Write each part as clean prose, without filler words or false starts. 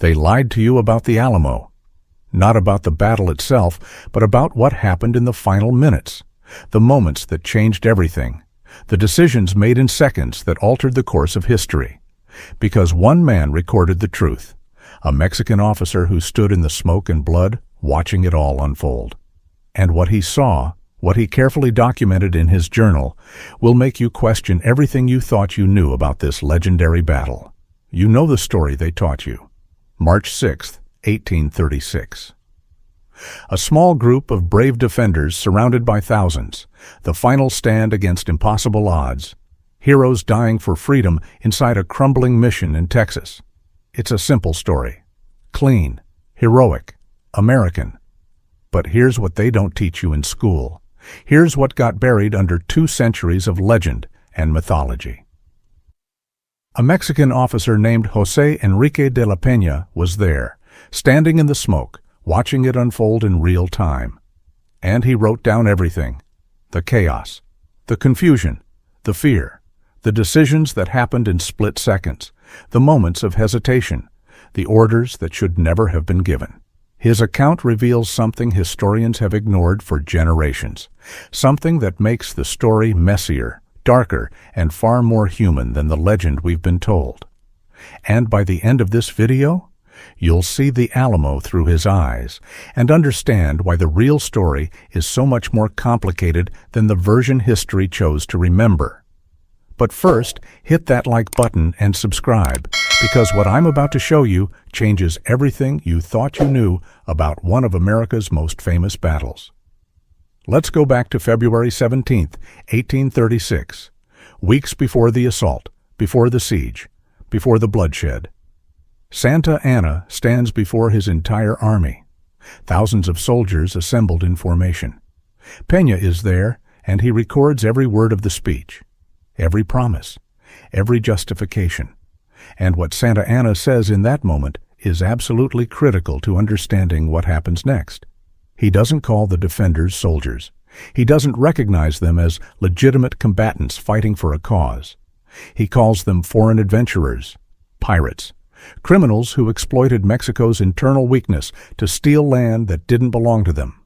They lied to you about the Alamo. Not about the battle itself, but about what happened in the final minutes. The moments that changed everything. The decisions made in seconds that altered the course of history. Because one man recorded the truth. A Mexican officer who stood in the smoke and blood, watching it all unfold. And what he saw, what he carefully documented in his journal, will make you question everything you thought you knew about this legendary battle. You know the story they taught you. March 6, 1836. A small group of brave defenders surrounded by thousands. The final stand against impossible odds. Heroes dying for freedom inside a crumbling mission in Texas. It's a simple story. Clean, heroic, American. But here's what they don't teach you in school. Here's what got buried under 2 centuries of legend and mythology. A Mexican officer named José Enrique de la Peña was there, standing in the smoke, watching it unfold in real time. And he wrote down everything. The chaos, the confusion, the fear, the decisions that happened in split seconds, the moments of hesitation, the orders that should never have been given. His account reveals something historians have ignored for generations, something that makes the story messier, darker, and far more human than the legend we've been told. And by the end of this video, you'll see the Alamo through his eyes and understand why the real story is so much more complicated than the version history chose to remember. But first, hit that like button and subscribe, because what I'm about to show you changes everything you thought you knew about one of America's most famous battles. Let's go back to February 17, 1836, weeks before the assault, before the siege, before the bloodshed. Santa Anna stands before his entire army, thousands of soldiers assembled in formation. Peña is there, and he records every word of the speech, every promise, every justification. And what Santa Anna says in that moment is absolutely critical to understanding what happens next. He doesn't call the defenders soldiers. He doesn't recognize them as legitimate combatants fighting for a cause. He calls them foreign adventurers, pirates, criminals who exploited Mexico's internal weakness to steal land that didn't belong to them.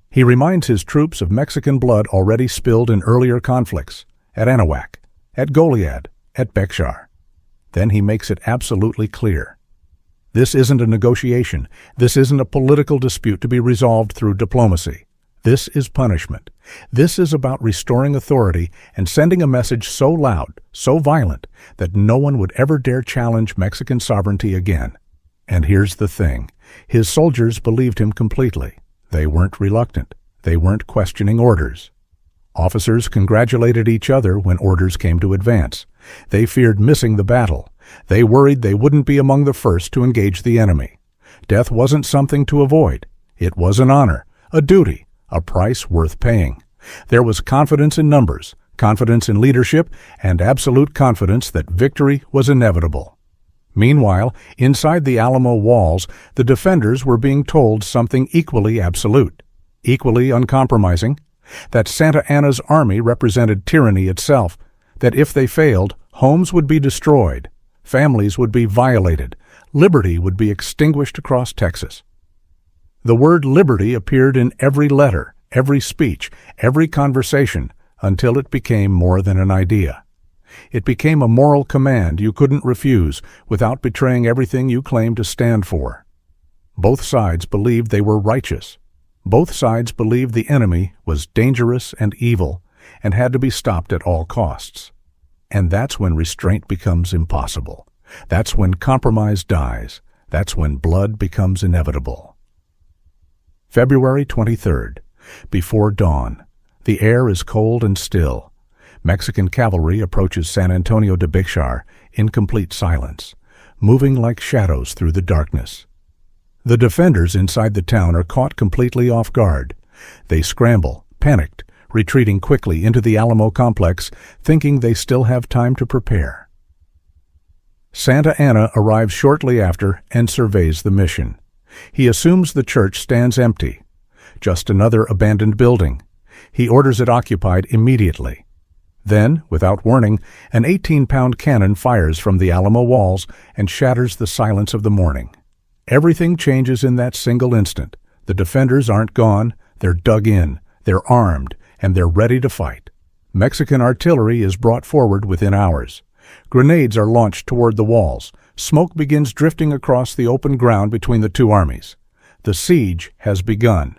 He reminds his troops of Mexican blood already spilled in earlier conflicts, at Anahuac, at Goliad, at Bexar. Then he makes it absolutely clear. This isn't a negotiation. This isn't a political dispute to be resolved through diplomacy. This is punishment. This is about restoring authority and sending a message so loud, so violent, that no one would ever dare challenge Mexican sovereignty again. And here's the thing. His soldiers believed him completely. They weren't reluctant. They weren't questioning orders. Officers congratulated each other when orders came to advance. They feared missing the battle. They worried they wouldn't be among the first to engage the enemy. Death wasn't something to avoid. It was an honor, a duty, a price worth paying. There was confidence in numbers, confidence in leadership, and absolute confidence that victory was inevitable. Meanwhile, inside the Alamo walls, the defenders were being told something equally absolute, equally uncompromising, that Santa Anna's army represented tyranny itself, that if they failed, homes would be destroyed, families would be violated, liberty would be extinguished across Texas. The word liberty appeared in every letter, every speech, every conversation, until it became more than an idea. It became a moral command you couldn't refuse without betraying everything you claimed to stand for. Both sides believed they were righteous. Both sides believed the enemy was dangerous and evil and had to be stopped at all costs. And that's when restraint becomes impossible. That's when compromise dies. That's when blood becomes inevitable. February 23rd. Before dawn. The air is cold and still. Mexican cavalry approaches San Antonio de Bexar in complete silence, moving like shadows through the darkness. The defenders inside the town are caught completely off guard. They scramble, panicked, retreating quickly into the Alamo complex, thinking they still have time to prepare. Santa Anna arrives shortly after and surveys the mission. He assumes the church stands empty, just another abandoned building. He orders it occupied immediately. Then, without warning, an 18-pound cannon fires from the Alamo walls and shatters the silence of the morning. Everything changes in that single instant. The defenders aren't gone, they're dug in, they're armed, and they're ready to fight. Mexican artillery is brought forward within hours. Grenades are launched toward the walls. Smoke begins drifting across the open ground between the two armies. The siege has begun.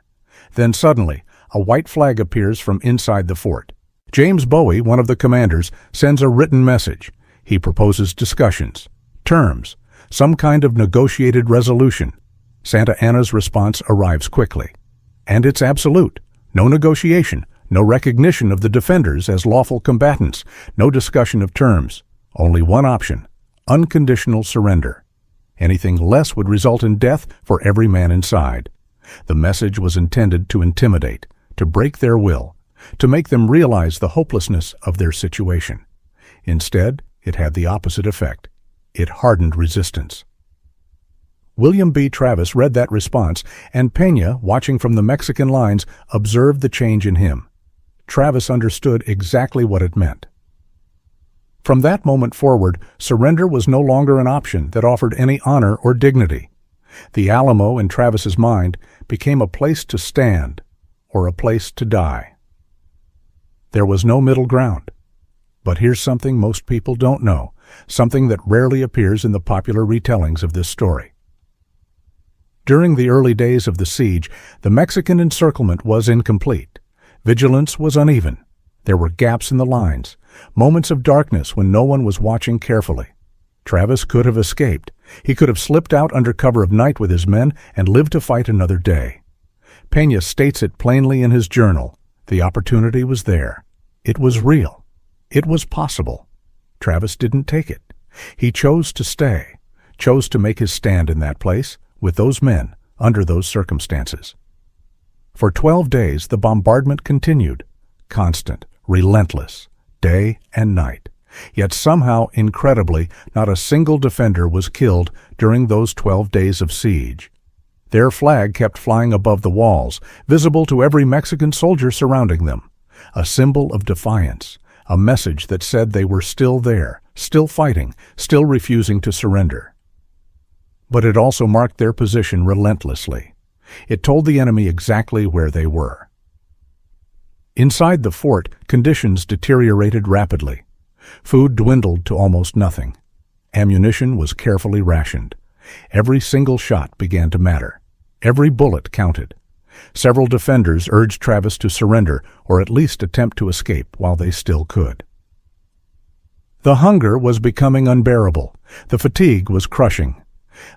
Then suddenly, a white flag appears from inside the fort. James Bowie, one of the commanders, sends a written message. He proposes discussions, terms, some kind of negotiated resolution. Santa Anna's response arrives quickly. And it's absolute. No negotiation, no recognition of the defenders as lawful combatants, no discussion of terms. Only one option: unconditional surrender. Anything less would result in death for every man inside. The message was intended to intimidate, to break their will, to make them realize the hopelessness of their situation. Instead, it had the opposite effect. It hardened resistance. William B. Travis read that response, and Peña, watching from the Mexican lines, observed the change in him. Travis understood exactly what it meant. From that moment forward, surrender was no longer an option that offered any honor or dignity. The Alamo, in Travis's mind, became a place to stand or a place to die. There was no middle ground. But here's something most people don't know, something that rarely appears in the popular retellings of this story. During the early days of the siege, the Mexican encirclement was incomplete. Vigilance was uneven. There were gaps in the lines, moments of darkness when no one was watching carefully. Travis could have escaped. He could have slipped out under cover of night with his men and lived to fight another day. Peña states it plainly in his journal. The opportunity was there. It was real. It was possible. Travis didn't take it. He chose to stay, chose to make his stand in that place, with those men, under those circumstances. For 12 days, the bombardment continued, constant, relentless, day and night. Yet somehow, incredibly, not a single defender was killed during those 12 days of siege. Their flag kept flying above the walls, visible to every Mexican soldier surrounding them, a symbol of defiance, a message that said they were still there, still fighting, still refusing to surrender. But it also marked their position relentlessly. It told the enemy exactly where they were. Inside the fort, conditions deteriorated rapidly. Food dwindled to almost nothing. Ammunition was carefully rationed. Every single shot began to matter. Every bullet counted. Several defenders urged Travis to surrender or at least attempt to escape while they still could. The hunger was becoming unbearable. The fatigue was crushing.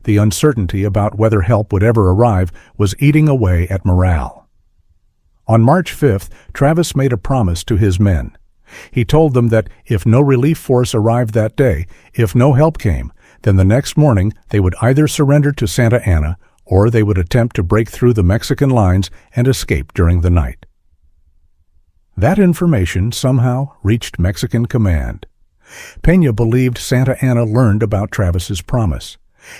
The uncertainty about whether help would ever arrive was eating away at morale. On March 5th, Travis made a promise to his men. He told them that if no relief force arrived that day, if no help came, then the next morning they would either surrender to Santa Anna or they would attempt to break through the Mexican lines and escape during the night. That information somehow reached Mexican command. Peña believed Santa Anna learned about Travis's promise,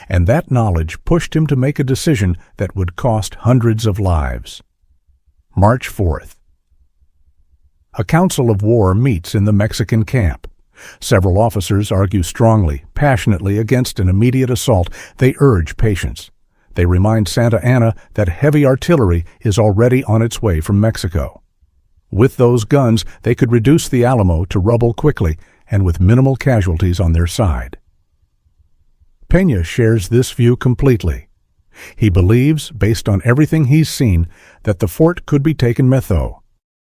and that knowledge pushed him to make a decision that would cost hundreds of lives. March 4th. A council of war meets in the Mexican camp. Several officers argue strongly, passionately against an immediate assault. They urge patience. They remind Santa Anna that heavy artillery is already on its way from Mexico. With those guns, they could reduce the Alamo to rubble quickly and with minimal casualties on their side. Peña shares this view completely. He believes, based on everything he's seen, that the fort could be taken metho,